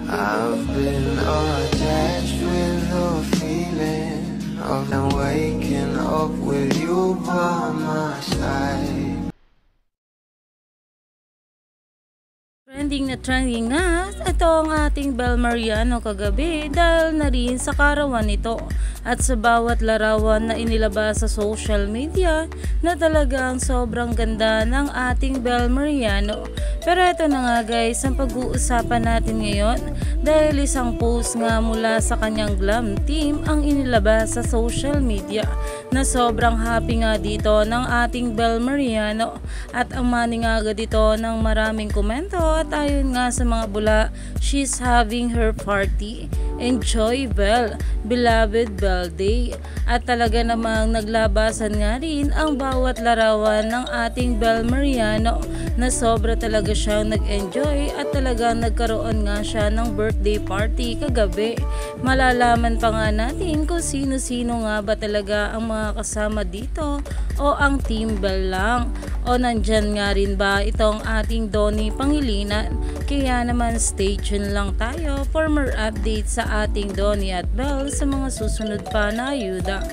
I've been attached with the feeling of them waking up with you by my side. Trending na ito ang ating Bel Mariano kagabi dahil na rin sa karawan nito at sa bawat larawan na inilabas sa social media na talagang sobrang ganda ng ating Bel Mariano. Pero ito na nga guys ang pag-uusapan natin ngayon dahil isang post nga mula sa kanyang glam team ang inilabas sa social media na sobrang happy nga dito ng ating Bel Mariano at ang mani nga dito ng maraming komento at ayon nga sa mga bula, she's having her party. Enjoy Bel, beloved Bel Day. At talaga namang naglabasan nga rin ang bawat larawan ng ating Bel Mariano na sobra talaga siyang nag-enjoy at talagang nagkaroon nga siya ng birthday party kagabi. Malalaman pa nga natin kung sino-sino nga ba talaga ang mga kasama dito o ang Team Bel lang o nandyan nga rin ba itong ating Donnie Pangilinan. Kaya naman stay tuned lang tayo for more updates sa ating Donnie at Bel sa mga susunod pa na ayuda.